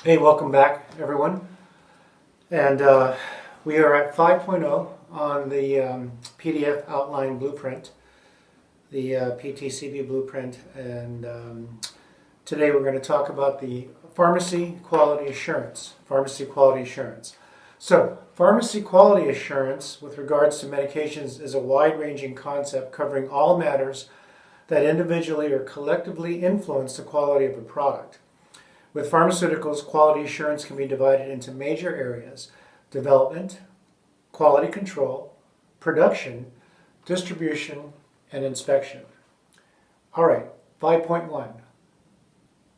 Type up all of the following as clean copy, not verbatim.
Hey, welcome back, everyone. And we are at 5.0 on the PDF outline blueprint, the PTCB blueprint. And today we're going to talk about the pharmacy quality assurance. Pharmacy quality assurance. So, pharmacy quality assurance with regards to medications is a wide-ranging concept covering all matters that individually or collectively influence the quality of a product. With pharmaceuticals, quality assurance can be divided into major areas: development, quality control, production, distribution, and inspection. All right, 5.1.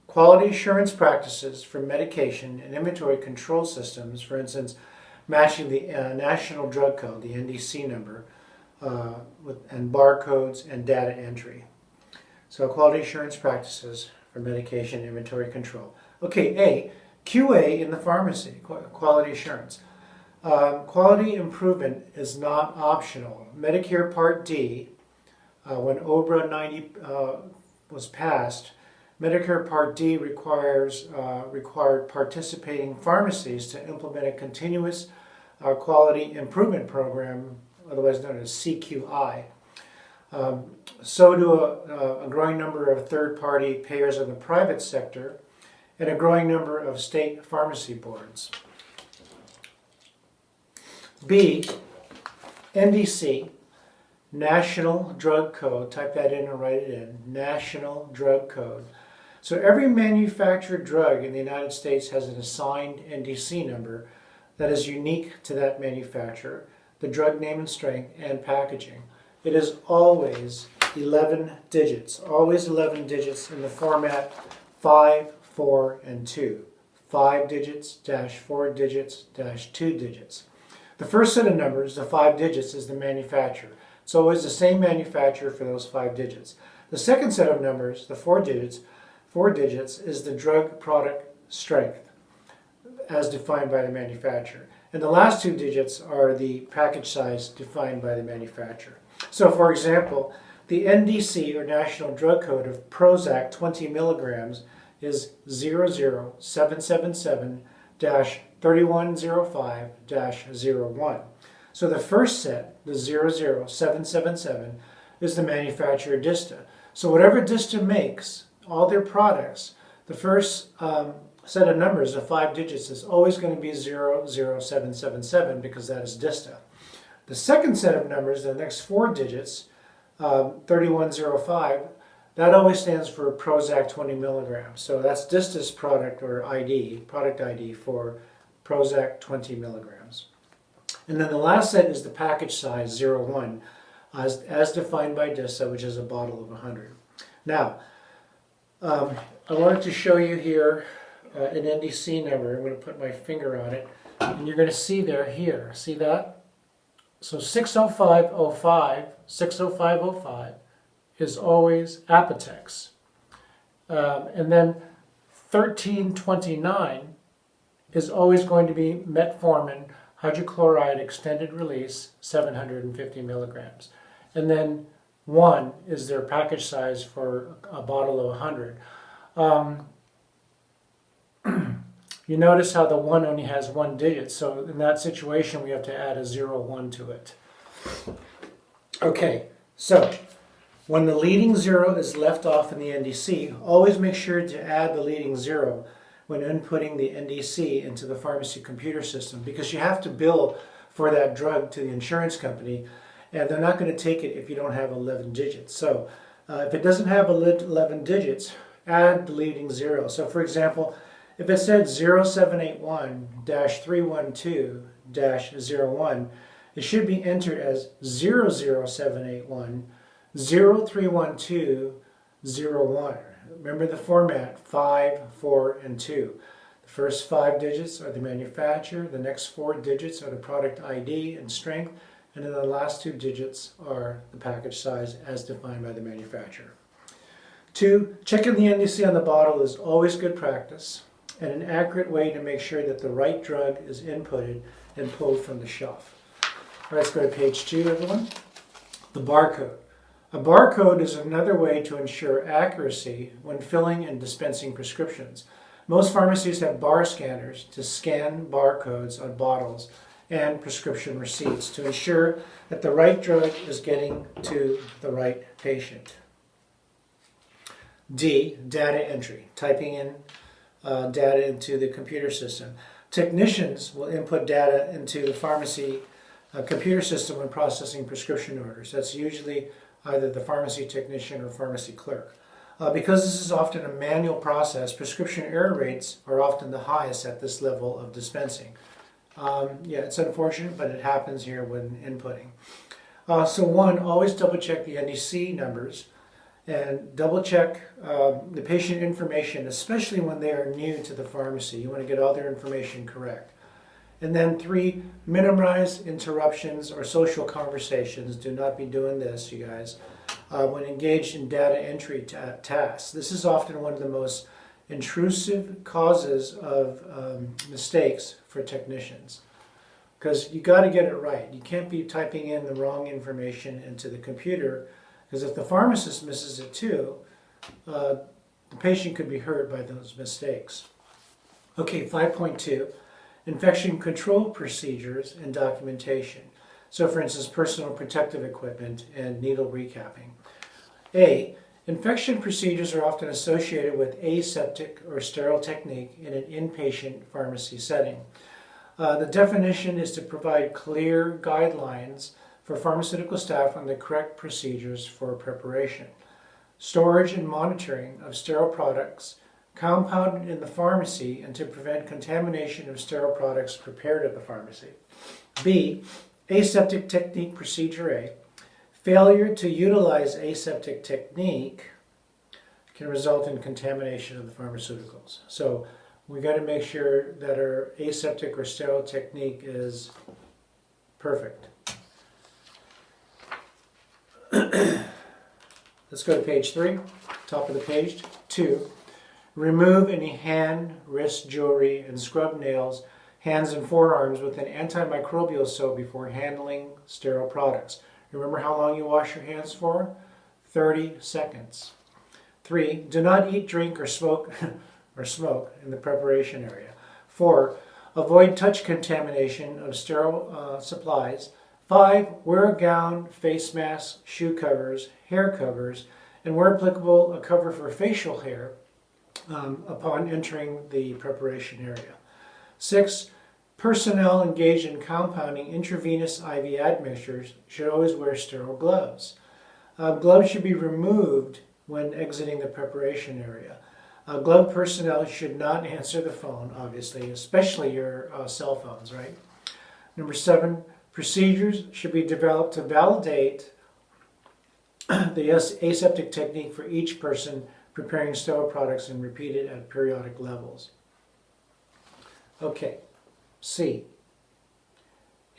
Quality assurance practices for medication and inventory control systems, for instance, matching the National Drug Code, the NDC number, and barcodes and data entry. So quality assurance practices for medication inventory control. Okay, A, QA in the pharmacy, quality assurance. Quality improvement is not optional. Medicare Part D, when OBRA 90 was passed, Medicare Part D required participating pharmacies to implement a continuous quality improvement program, otherwise known as CQI. So do a growing number of third-party payers in the private sector and a growing number of state pharmacy boards. B, NDC, National Drug Code. Type that in and write it in. National Drug Code. So every manufactured drug in the United States has an assigned NDC number that is unique to that manufacturer, the drug name and strength, and packaging. It is always 11 digits, always 11 digits in the format 5, 4, and 2. 5 digits, dash 4 digits, dash 2 digits. The first set of numbers, the 5 digits, is the manufacturer. It's always the same manufacturer for those 5 digits. The second set of numbers, the 4 digits, is the drug product strength, as defined by the manufacturer. And the last 2 digits are the package size defined by the manufacturer. So, for example, the NDC, or National Drug Code, of Prozac 20 milligrams is 00777-3105-01. So the first set, the 00777, is the manufacturer Dista. So whatever Dista makes, all their products, the first set of numbers, the 5 digits, is always going to be 00777 because that is Dista. The second set of numbers, the next 4 digits, 3105, that always stands for Prozac 20 milligrams. So that's Dista's product or ID, product ID for Prozac 20 milligrams. And then the last set is the package size 01, as defined by Dista, which is a bottle of 100. Now, I wanted to show you here an NDC number. I'm going to put my finger on it, and you're going to see here. See that? So 60505 is always Apotex. And then 1329 is always going to be metformin hydrochloride extended release 750 milligrams. And then 1 is their package size for a bottle of 100. You notice how the 1 only has 1 digit, so in that situation we have to add a 01 to it. Okay, so when the leading 0 is left off in the NDC, always make sure to add the leading 0 when inputting the NDC into the pharmacy computer system, because you have to bill for that drug to the insurance company, and they're not going to take it if you don't have 11 digits. So if it doesn't have 11 digits, add the leading 0. So for example, if it said 0781-312-01, it should be entered as 00781-0312-01. Remember the format, 5, 4, and 2. The first 5 digits are the manufacturer, the next 4 digits are the product ID and strength, and then the last 2 digits are the package size as defined by the manufacturer. 2, checking the NDC on the bottle is always good practice and an accurate way to make sure that the right drug is inputted and pulled from the shelf. All right, let's go to page 2, everyone. The barcode. A barcode is another way to ensure accuracy when filling and dispensing prescriptions. Most pharmacies have bar scanners to scan barcodes on bottles and prescription receipts to ensure that the right drug is getting to the right patient. D, data entry, typing in data into the computer system. Technicians will input data into the pharmacy computer system when processing prescription orders. That's usually either the pharmacy technician or pharmacy clerk. Because this is often a manual process, prescription error rates are often the highest at this level of dispensing. Yeah, it's unfortunate, but it happens here when inputting. So one, always double check the NDC numbers and double check the patient information, especially when they are new to the pharmacy. You want to get all their information correct. And then three, minimize interruptions or social conversations. Do not be doing this, you guys, when engaged in data entry tasks. This is often one of the most intrusive causes of mistakes for technicians, because you got to get it right. You can't be typing in the wrong information into the computer, because if the pharmacist misses it too, the patient could be hurt by those mistakes. Okay, 5.2, infection control procedures and documentation. So for instance, personal protective equipment and needle recapping. A, infection procedures are often associated with aseptic or sterile technique in an inpatient pharmacy setting. The definition is to provide clear guidelines for pharmaceutical staff on the correct procedures for preparation, storage and monitoring of sterile products compounded in the pharmacy, and to prevent contamination of sterile products prepared at the pharmacy. B, aseptic technique procedure A. Failure to utilize aseptic technique can result in contamination of the pharmaceuticals. So we got to make sure that our aseptic or sterile technique is perfect. Let's go to page 3, top of the page. 2, remove any hand, wrist jewelry, and scrub nails, hands and forearms with an antimicrobial soap before handling sterile products. Remember how long you wash your hands for? 30 seconds. 3, do not eat, drink, or smoke in the preparation area. 4, avoid touch contamination of sterile supplies. 5, wear a gown, face mask, shoe covers, hair covers, and where applicable, a cover for facial hair upon entering the preparation area. 6, personnel engaged in compounding intravenous IV admixtures should always wear sterile gloves. Gloves should be removed when exiting the preparation area. Gloved personnel should not answer the phone, obviously, especially your cell phones, right? Number 7, procedures should be developed to validate the aseptic technique for each person preparing sterile products and repeated at periodic levels. Okay, C,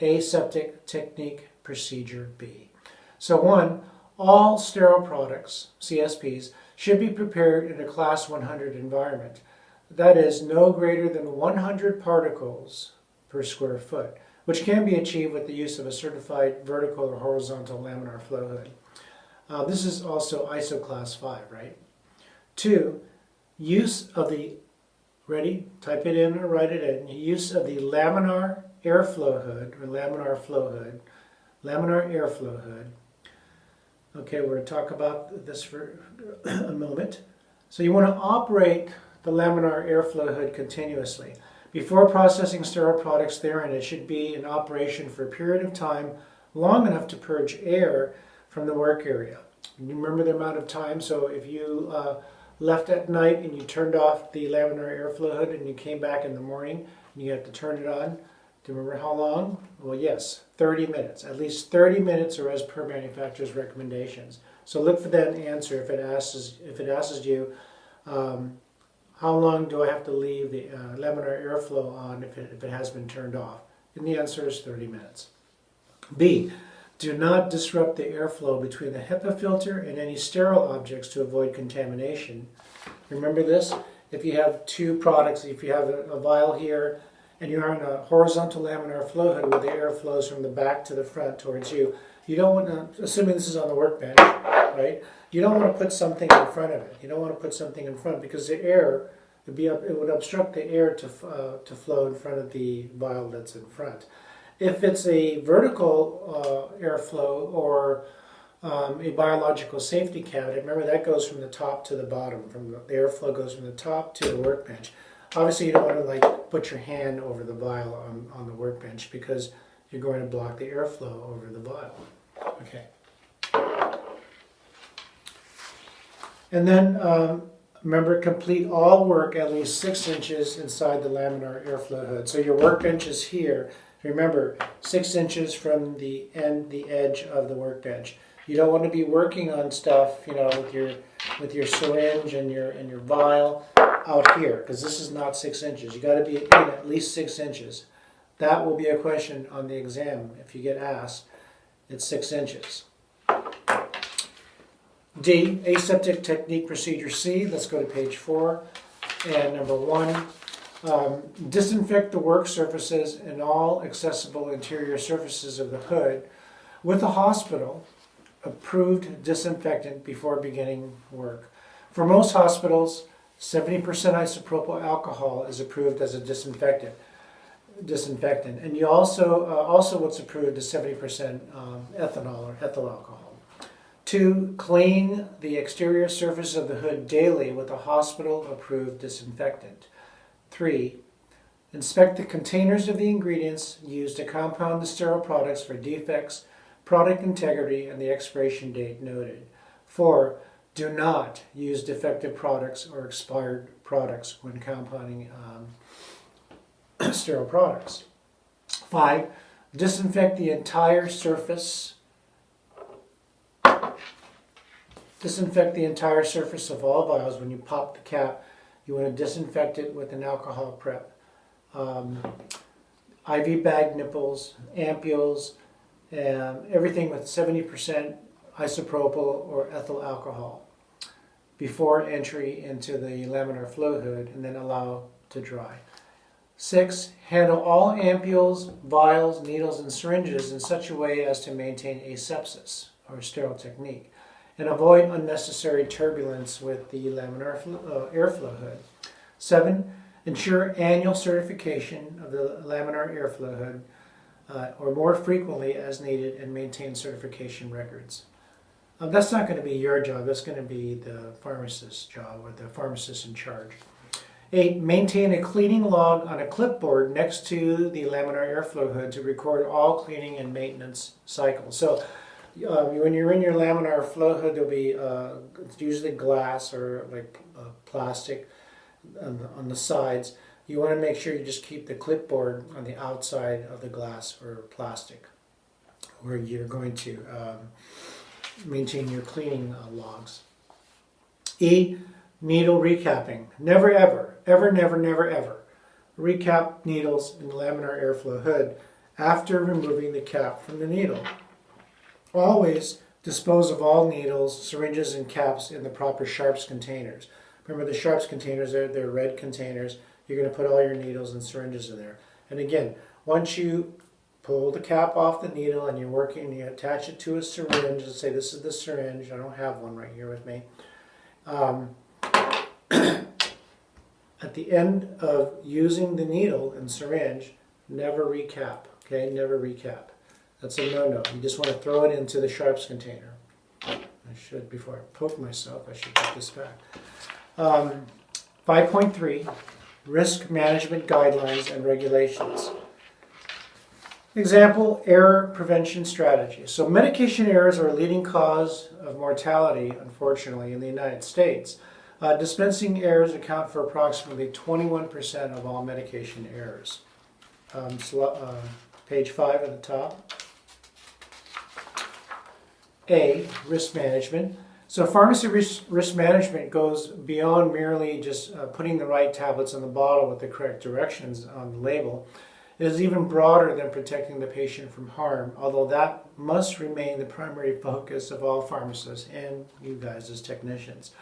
aseptic technique procedure B. So 1, all sterile products, CSPs, should be prepared in a class 100 environment. That is no greater than 100 particles per square foot, which can be achieved with the use of a certified vertical or horizontal laminar flow hood. This is also ISO class 5, right? 2, use of the, ready? Type it in or write it in. Use of the laminar airflow hood, or laminar airflow hood. Okay, we're going to talk about this for a moment. So you want to operate the laminar airflow hood continuously. Before processing sterile products therein, it should be in operation for a period of time long enough to purge air from the work area. You remember the amount of time, so if you left at night and you turned off the laminar airflow hood and you came back in the morning and you had to turn it on, do you remember how long? Well, yes, 30 minutes. At least 30 minutes or as per manufacturer's recommendations. So look for that answer if it asks you, how long do I have to leave the laminar airflow on if it has been turned off? And the answer is 30 minutes. B, do not disrupt the airflow between the HEPA filter and any sterile objects to avoid contamination. Remember this? If you have two products, if you have a vial here and you're on a horizontal laminar flow hood where the air flows from the back to the front towards you, you don't want to, assuming this is on the workbench, right? You don't want to put something in front of it. You don't want to put something in front because the air It would obstruct the air to flow in front of the vial that's in front. If it's a vertical airflow or a biological safety cabinet, remember that goes from the top to the bottom. The airflow goes from the top to the workbench. Obviously, you don't want to like put your hand over the vial on the workbench because you're going to block the airflow over the vial. Okay. And then remember, complete all work at least 6 inches inside the laminar airflow hood. So your workbench is here. Remember, 6 inches from the edge of the workbench. You don't want to be working on stuff, you know, with your syringe and your vial out here, because this is not 6 inches. You got to be in at least 6 inches. That will be a question on the exam if you get asked. It's 6 inches. D, aseptic technique procedure C. Let's go to page 4. And number 1, disinfect the work surfaces and all accessible interior surfaces of the hood with a hospital approved disinfectant before beginning work. For most hospitals, 70% isopropyl alcohol is approved as a disinfectant. And you also what's approved is 70% ethanol or ethyl alcohol. 2, clean the exterior surface of the hood daily with a hospital-approved disinfectant. 3, inspect the containers of the ingredients used to compound the sterile products for defects, product integrity, and the expiration date noted. 4, do not use defective products or expired products when compounding sterile products. 5, disinfect the entire surface. Disinfect the entire surface of all vials. When you pop the cap, you want to disinfect it with an alcohol prep. IV bag nipples, ampules, and everything with 70% isopropyl or ethyl alcohol before entry into the laminar flow hood, and then allow to dry. 6, handle all ampules, vials, needles, and syringes in such a way as to maintain asepsis or sterile technique, and avoid unnecessary turbulence with the laminar airflow hood. 7, ensure annual certification of the laminar airflow hood or more frequently as needed, and maintain certification records. That's not going to be your job, that's going to be the pharmacist's job or the pharmacist in charge. 8, maintain a cleaning log on a clipboard next to the laminar airflow hood to record all cleaning and maintenance cycles. So when you're in your laminar flow hood, there'll be it's usually glass or like plastic on the sides. You want to make sure you just keep the clipboard on the outside of the glass or plastic where you're going to maintain your cleaning logs. E, needle recapping. Never ever recap needles in the laminar airflow hood after removing the cap from the needle. Always dispose of all needles, syringes, and caps in the proper sharps containers. Remember the sharps containers, they're red containers. You're going to put all your needles and syringes in there. And again, once you pull the cap off the needle and you're working, you attach it to a syringe, and say this is the syringe. I don't have one right here with me. At the end of using the needle and syringe, never recap. Okay, never recap. That's a no-no. You just want to throw it into the sharps container. I should, before I poke myself, I should put this back. 5.3, risk management guidelines and regulations. Example, error prevention strategies. So medication errors are a leading cause of mortality, unfortunately, in the United States. Dispensing errors account for approximately 21% of all medication errors. Page 5 at the top. A, risk management. So pharmacy risk management goes beyond merely just putting the right tablets in the bottle with the correct directions on the label. It is even broader than protecting the patient from harm, although that must remain the primary focus of all pharmacists and you guys as technicians.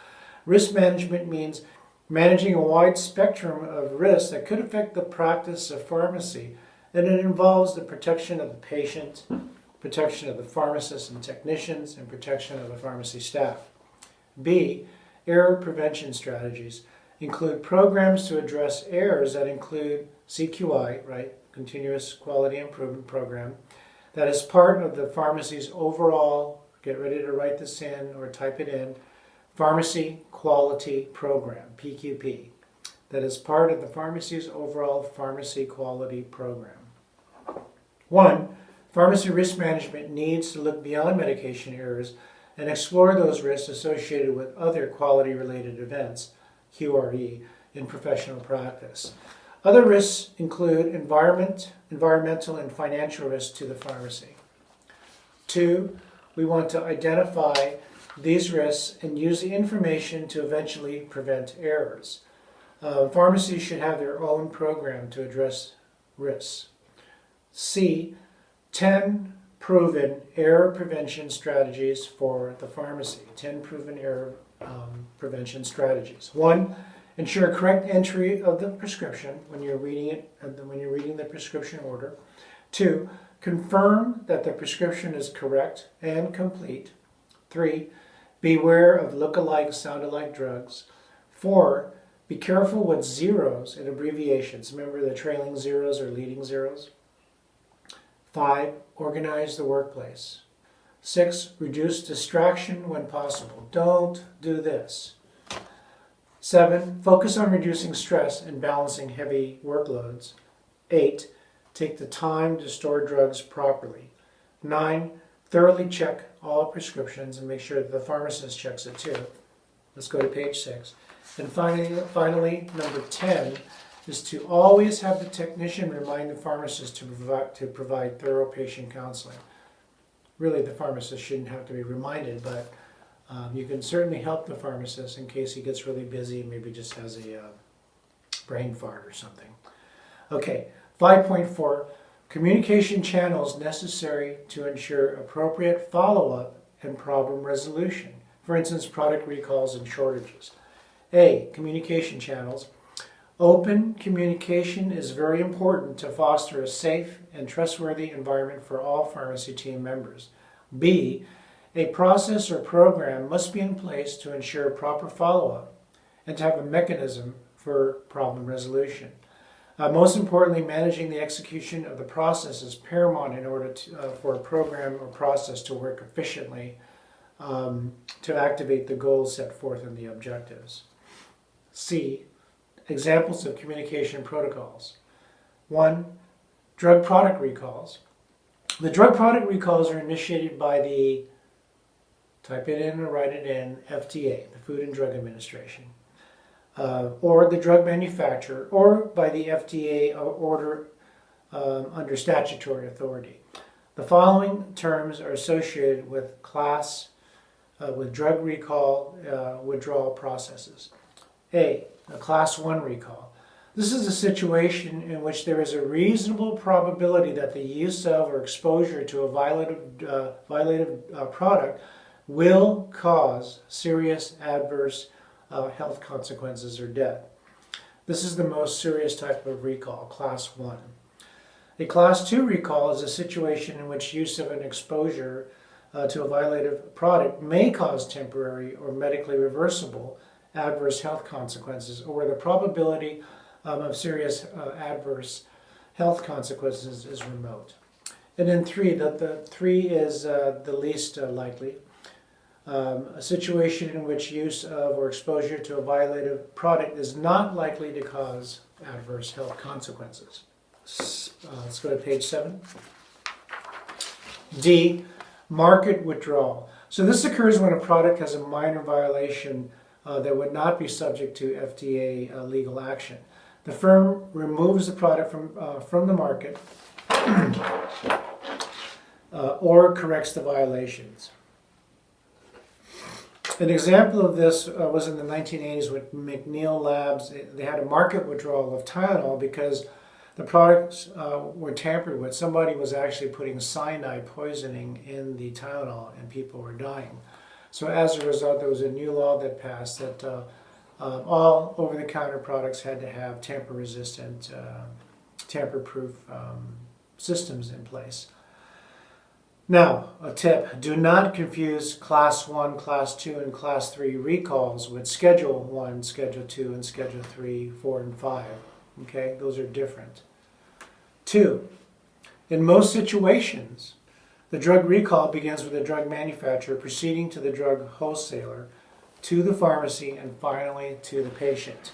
Risk management means managing a wide spectrum of risks that could affect the practice of pharmacy, and it involves the protection of the patient, protection of the pharmacists and technicians, and protection of the pharmacy staff. B, error prevention strategies. include programs to address errors that include CQI, right, Continuous Quality Improvement Program, that is part of the pharmacy's overall, get ready to write this in or type it in, Pharmacy Quality Program, PQP, that is part of the pharmacy's overall pharmacy quality program. 1. Pharmacy risk management needs to look beyond medication errors and explore those risks associated with other quality-related events, QRE, in professional practice. Other risks include environmental and financial risks to the pharmacy. 2. We want to identify these risks and use the information to eventually prevent errors. Pharmacies should have their own program to address risks. C. 10 proven error prevention strategies for the pharmacy. 10 proven error prevention strategies. 1. Ensure correct entry of the prescription when you're reading it, when you're reading the prescription order. 2. Confirm that the prescription is correct and complete. 3. Beware of look-alike, sound-alike drugs. 4. Be careful with zeros and abbreviations. Remember the trailing zeros or leading zeros. 5. Organize the workplace. 6. Reduce distraction when possible. Don't do this. 7. Focus on reducing stress and balancing heavy workloads. 8. Take the time to store drugs properly. 9. Thoroughly check all prescriptions and make sure that the pharmacist checks it too. Let's go to page 6. And finally, number 10 is to always have the technician remind the pharmacist to provide thorough patient counseling. Really, the pharmacist shouldn't have to be reminded, but you can certainly help the pharmacist in case he gets really busy and maybe just has a brain fart or something. Okay, 5.4, communication channels necessary to ensure appropriate follow-up and problem resolution. For instance, product recalls and shortages. A, communication channels. Open communication is very important to foster a safe and trustworthy environment for all pharmacy team members. B, a process or program must be in place to ensure proper follow-up and to have a mechanism for problem resolution. Most importantly, managing the execution of the process is paramount in order for a program or process to work efficiently to activate the goals set forth in the objectives. C, examples of communication protocols. 1, drug product recalls. The drug product recalls are initiated by the, type it in or write it in, FDA, the Food and Drug Administration, or the drug manufacturer, or by the FDA order under statutory authority. The following terms are associated with with drug recall withdrawal processes. A Class 1 recall. This is a situation in which there is a reasonable probability that the use of or exposure to a violative product will cause serious adverse health consequences or death. This is the most serious type of recall, Class 1. A Class 2 recall is a situation in which use of an exposure to a violative product may cause temporary or medically reversible adverse health consequences, or where the probability of serious adverse health consequences is remote. And then 3, the 3 is the least likely. A situation in which use of or exposure to a violative product is not likely to cause adverse health consequences. Let's go to page 7. D, market withdrawal. So this occurs when a product has a minor violation that would not be subject to FDA legal action. The firm removes the product from the market or corrects the violations. An example of this was in the 1980s with McNeil Labs. They had a market withdrawal of Tylenol because the products were tampered with. Somebody was actually putting cyanide poisoning in the Tylenol and people were dying. So as a result, there was a new law that passed that all over-the-counter products had to have tamper-resistant, tamper-proof systems in place. Now, a tip, do not confuse Class 1, Class 2, and Class 3 recalls with Schedule 1, Schedule 2, and Schedule 3, 4, and 5. Okay, those are different. 2, in most situations, the drug recall begins with the drug manufacturer proceeding to the drug wholesaler, to the pharmacy, and finally to the patient.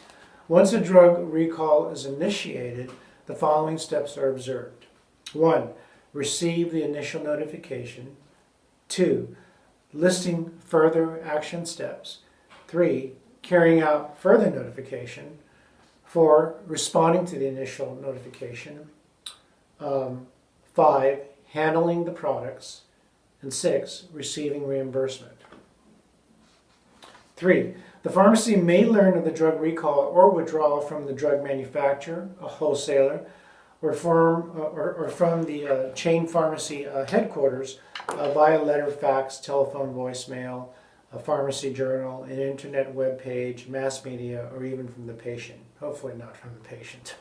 Once a drug recall is initiated, the following steps are observed. 1, receive the initial notification. 2, listing further action steps. 3, carrying out further notification. 4, responding to the initial notification. 5, handling the products. And 6, receiving reimbursement. 3, the pharmacy may learn of the drug recall or withdrawal from the drug manufacturer, a wholesaler, or from the chain pharmacy headquarters via letter, fax, telephone, voicemail, a pharmacy journal, an internet web page, mass media, or even from the patient. Hopefully not from the patient.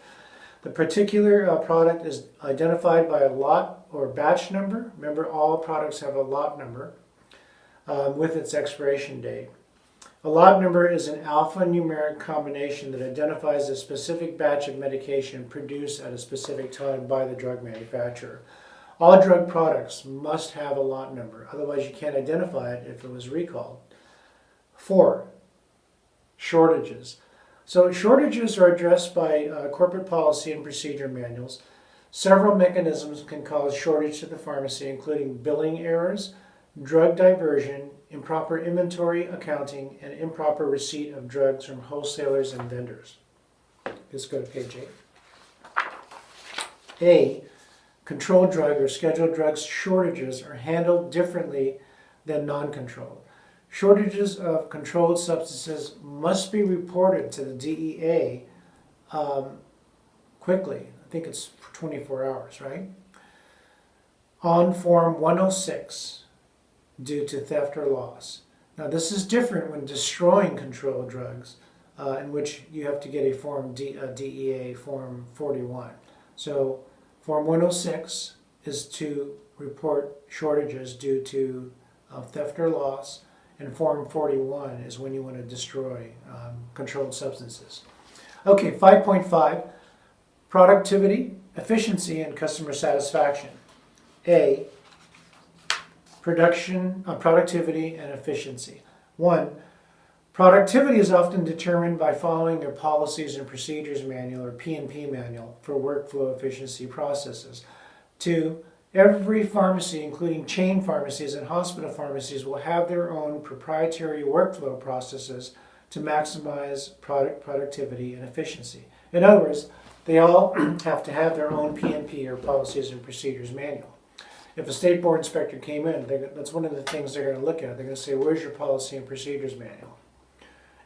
The particular product is identified by a lot or batch number. Remember, all products have a lot number with its expiration date. A lot number is an alphanumeric combination that identifies a specific batch of medication produced at a specific time by the drug manufacturer. All drug products must have a lot number, otherwise you can't identify it if it was recalled. 4, shortages. So shortages are addressed by corporate policy and procedure manuals. Several mechanisms can cause shortage to the pharmacy, including billing errors, drug diversion, improper inventory accounting, and improper receipt of drugs from wholesalers and vendors. Let's go to page 8. A, controlled drug or scheduled drugs shortages are handled differently than non-controlled. Shortages of controlled substances must be reported to the DEA quickly. I think it's 24 hours, right? On Form 106. Due to theft or loss. Now this is different when destroying controlled drugs, in which you have to get a Form DEA Form 41. So Form 106 is to report shortages due to theft or loss, and Form 41 is when you want to destroy controlled substances. Okay, 5.5, productivity, efficiency, and customer satisfaction. A, productivity and efficiency. 1, productivity is often determined by following their policies and procedures manual or P&P manual for workflow efficiency processes. 2, every pharmacy, including chain pharmacies and hospital pharmacies, will have their own proprietary workflow processes to maximize productivity and efficiency. In other words, they all have to have their own P&P or policies and procedures manual. If a state board inspector came in, that's one of the things they're going to look at. They're going to say, where's your policy and procedures manual?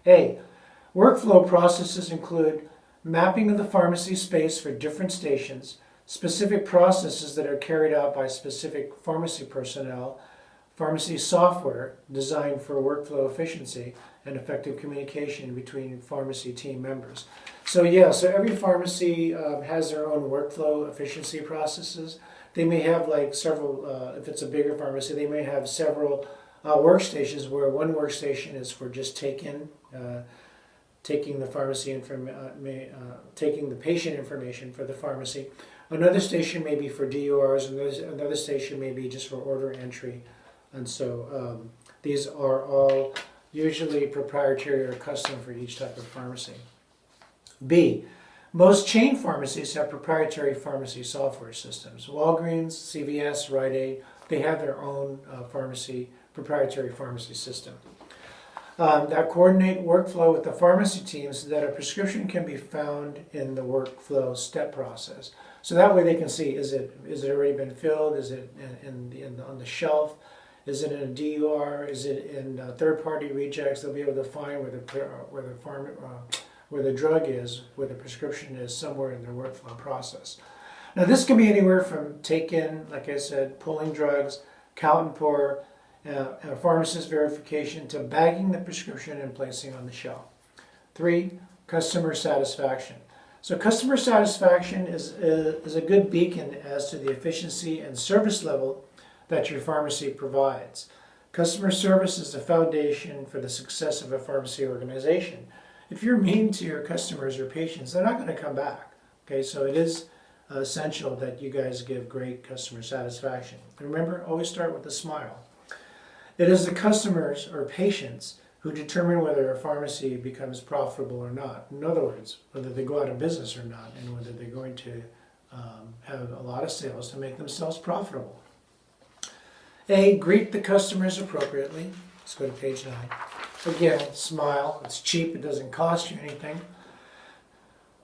A, workflow processes include mapping of the pharmacy space for different stations, specific processes that are carried out by specific pharmacy personnel, pharmacy software designed for workflow efficiency, and effective communication between pharmacy team members. So every pharmacy has their own workflow efficiency processes. They may have like several, if it's a bigger pharmacy, they may have several workstations where one workstation is for just taking the pharmacy taking the patient information for the pharmacy. Another station may be for DORs, and another station may be just for order entry. And so these are all usually proprietary or custom for each type of pharmacy. B, most chain pharmacies have proprietary pharmacy software systems. Walgreens, CVS, Rite Aid, they have their own proprietary pharmacy system that coordinate workflow with the pharmacy teams so that a prescription can be found in the workflow step process. So that way they can see, is it already been filled? Is it on the shelf? Is it in a DUR? Is it in third-party rejects? They'll be able to find where the drug is, where the prescription is, somewhere in their workflow process. Now this can be anywhere from take-in, like I said, pulling drugs, count and pour, pharmacist verification, to bagging the prescription and placing on the shelf. 3, customer satisfaction. So customer satisfaction is a good beacon as to the efficiency and service level that your pharmacy provides. Customer service is the foundation for the success of a pharmacy organization. If you're mean to your customers or patients, they're not going to come back. Okay, so it is essential that you guys give great customer satisfaction. And remember, always start with a smile. It is the customers or patients who determine whether a pharmacy becomes profitable or not. In other words, whether they go out of business or not, and whether they're going to have a lot of sales to make themselves profitable. A, greet the customers appropriately. Let's go to page 9. Again, smile. It's cheap. It doesn't cost you anything.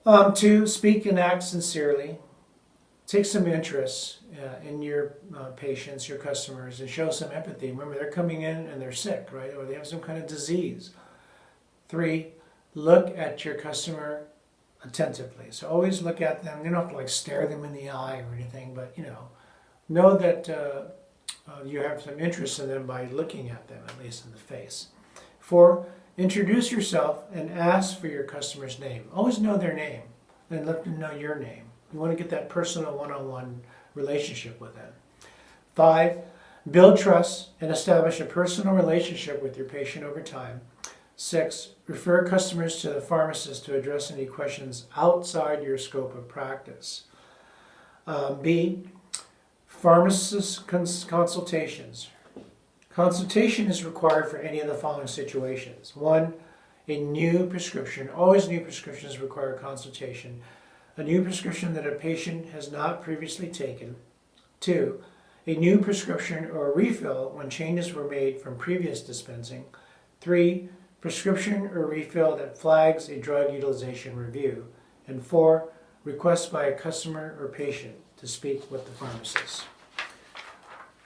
2, speak and act sincerely. Take some interest in your patients, your customers, and show some empathy. Remember, they're coming in and they're sick, right? Or they have some kind of disease. 3, look at your customer attentively. So always look at them. You don't have to like stare them in the eye or anything, but know that you have some interest in them by looking at them, at least in the face. 4, introduce yourself and ask for your customer's name. Always know their name and let them know your name. You want to get that personal one-on-one relationship with them. 5, build trust and establish a personal relationship with your patient over time. 6, refer customers to the pharmacist to address any questions outside your scope of practice. B, pharmacist consultations. Consultation is required for any of the following situations. 1, a new prescription. Always new prescriptions require consultation. A new prescription that a patient has not previously taken. 2, a new prescription or a refill when changes were made from previous dispensing. 3, prescription or refill that flags a drug utilization review. And 4, request by a customer or patient to speak with the pharmacist.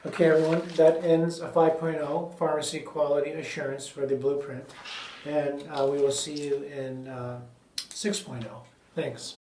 Okay, everyone, that ends a 5.0 Pharmacy Quality Assurance for the Blueprint. And we will see you in 6.0. Thanks.